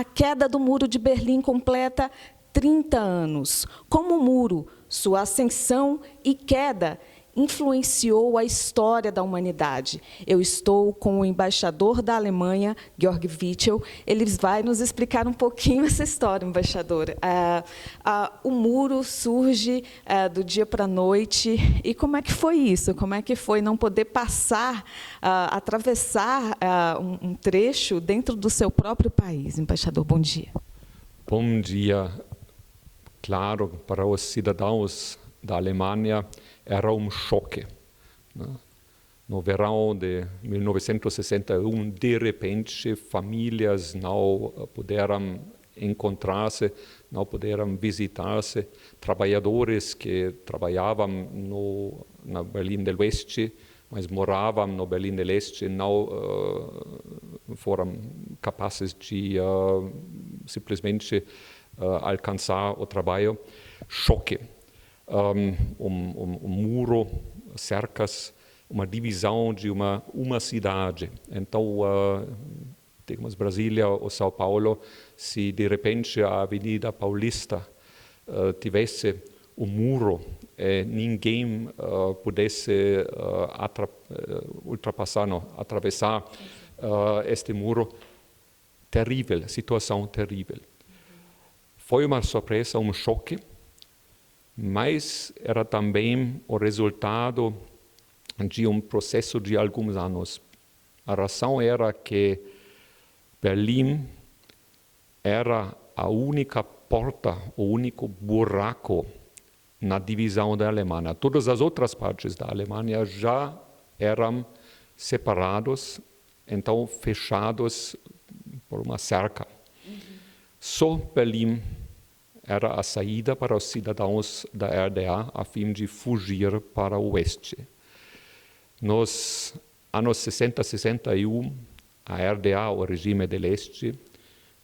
A queda do Muro de Berlim completa 30 anos. Como o muro, sua ascensão e queda influenciou a história da humanidade. Eu estou com o embaixador da Alemanha, Georg Wiechel. Ele vai nos explicar um pouquinho essa história, embaixador. O muro surge do dia para a noite. E como é que foi isso? Como é que foi não poder passar, atravessar um trecho dentro do seu próprio país? Embaixador, bom dia. Bom dia. Claro, para os cidadãos da Alemanha, era choque. No verão de 1961, de repente, famílias não puderam encontrar-se, não puderam visitar-se. Trabalhadores que trabalhavam na Berlim do Oeste, mas moravam no Berlim do Leste, não foram capazes de simplesmente alcançar o trabalho. Choque. Muro, cercas, uma divisão de uma cidade. Então, digamos, Brasília ou São Paulo, se de repente a Avenida Paulista tivesse muro e ninguém pudesse atravessar este muro, terrível, situação terrível. Foi uma surpresa, choque, mas era também o resultado de processo de alguns anos. A razão era que Berlim era a única porta, o único buraco na divisão da Alemanha. Todas as outras partes da Alemanha já eram separados, então fechados por uma cerca. Só Berlim era a saída para os cidadãos da RDA a fim de fugir para o oeste. Nos anos 60, 61, a RDA, o regime do leste,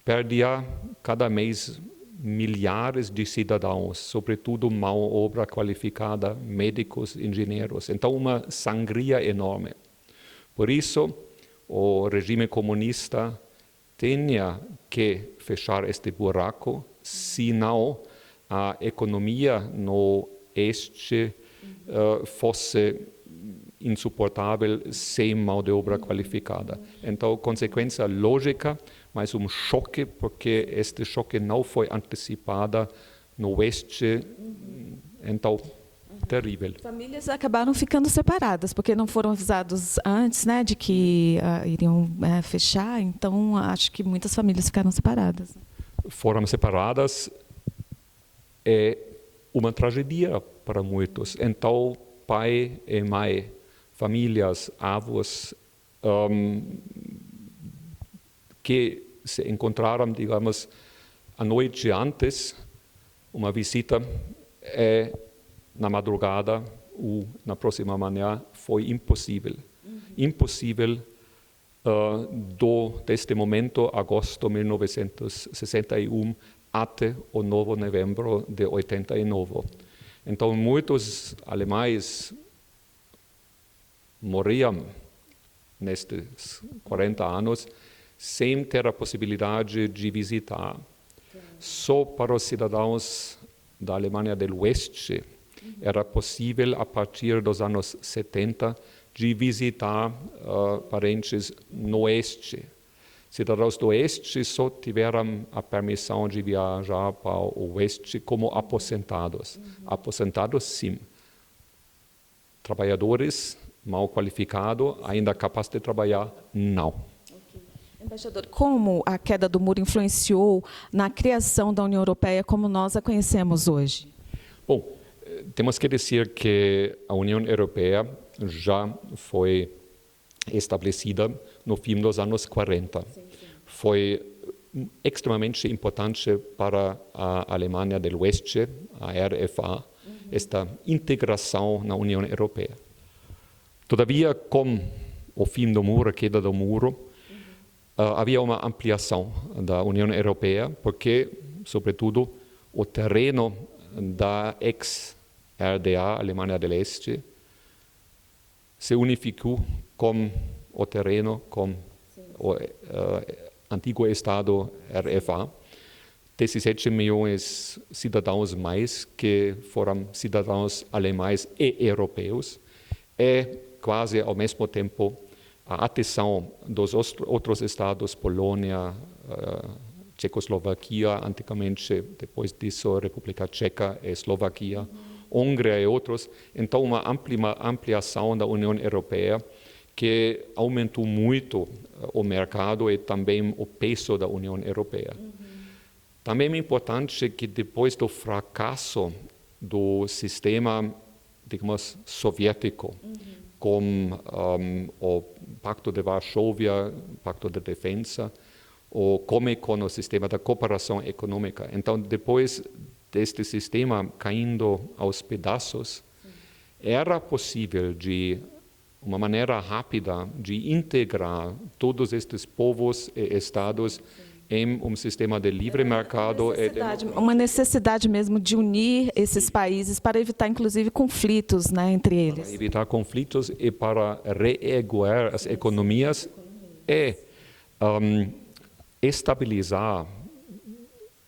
perdia cada mês milhares de cidadãos, sobretudo mão obra qualificada, médicos, engenheiros. Então, uma sangria enorme. Por isso, o regime comunista tinha que fechar este buraco, senão a economia no este fosse insuportável sem mão de obra qualificada. Então, consequência lógica, mas choque, porque este choque não foi antecipado no oeste, então, terrível. Famílias acabaram ficando separadas, porque não foram avisados antes, né, de que iriam fechar, então acho que muitas famílias ficaram separadas. Foram separadas, é uma tragédia para muitos. Então, pai e mãe, famílias, avós, que se encontraram, digamos, a noite antes, uma visita, na madrugada ou na próxima manhã, foi impossível. Impossível deste momento, agosto de 1961, até o 9 de novembro de 89. Então, muitos alemães morriam nestes 40 anos sem ter a possibilidade de visitar. Só para os cidadãos da Alemanha do Oeste era possível, a partir dos anos 70, de visitar parentes no Oeste. Cidadãos do Oeste só tiveram a permissão de viajar para o Oeste como aposentados. Aposentados, sim. Trabalhadores mal qualificados, ainda capazes de trabalhar, não. Embaixador, como a queda do muro influenciou na criação da União Europeia como nós a conhecemos hoje? Bom, temos que dizer que a União Europeia já foi estabelecida no fim dos anos 40. Foi extremamente importante para a Alemanha do Oeste, a RFA, esta integração na União Europeia. Todavia, com o fim do muro, a queda do muro, havia uma ampliação da União Europeia, porque, sobretudo, o terreno da ex-RDA, Alemanha do Leste, se unificou com o terreno, com antigo Estado RFA, 17 milhões de cidadãos mais que foram cidadãos alemães e europeus, e quase ao mesmo tempo a adesão dos outros estados, Polônia, Tchecoslovaquia, antigamente, depois disso, República Tcheca e Eslovaquia, Hungria e outros. Então, uma ampliação da União Europeia que aumentou muito o mercado e também o peso da União Europeia. Também é importante que depois do fracasso do sistema, digamos, soviético, com o Pacto de Varsóvia, Pacto de Defesa, ou como com o sistema da cooperação econômica. Então, depois deste sistema caindo aos pedaços, era possível de uma maneira rápida de integrar todos estes povos e estados em um sistema de livre mercado. Uma necessidade mesmo de unir esses países para evitar, inclusive, conflitos, né, entre eles. Para evitar conflitos e para reerguer as economias e estabilizar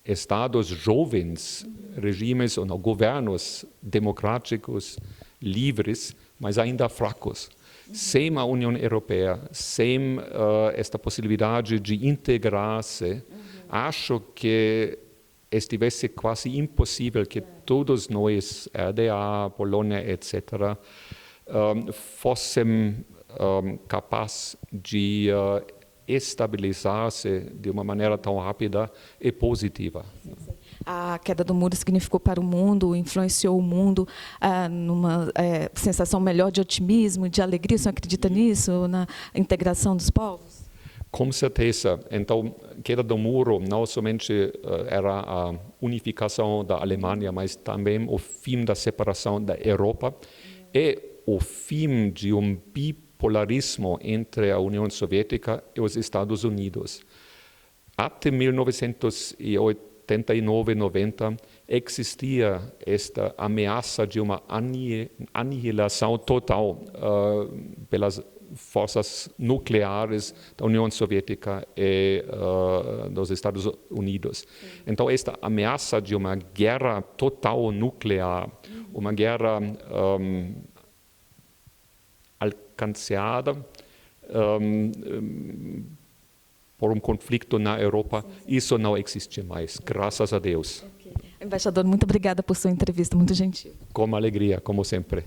estados jovens, regimes ou governos democráticos, livres, mas ainda fracos. Sem a União Europeia, sem esta possibilidade de integrar-se, acho que estivesse quase impossível que todos nós, RDA, Polônia, etc., fossem capazes de estabilizar-se de uma maneira tão rápida e positiva. A queda do muro significou para o mundo, influenciou o mundo numa sensação melhor de otimismo, de alegria. Você acredita nisso, na integração dos povos? Com certeza. Então, a queda do muro não somente era a unificação da Alemanha, mas também o fim da separação da Europa e o fim de um bipolarismo entre a União Soviética e os Estados Unidos. Até 1989-90 existia esta ameaça de uma aniquilação total pelas forças nucleares da União Soviética e dos Estados Unidos. Então, esta ameaça de uma guerra total nuclear, uma guerra alcançada por um conflito na Europa, isso não existe mais, graças a Deus. Embaixador, muito obrigada por sua entrevista, muito gentil. Com alegria, como sempre.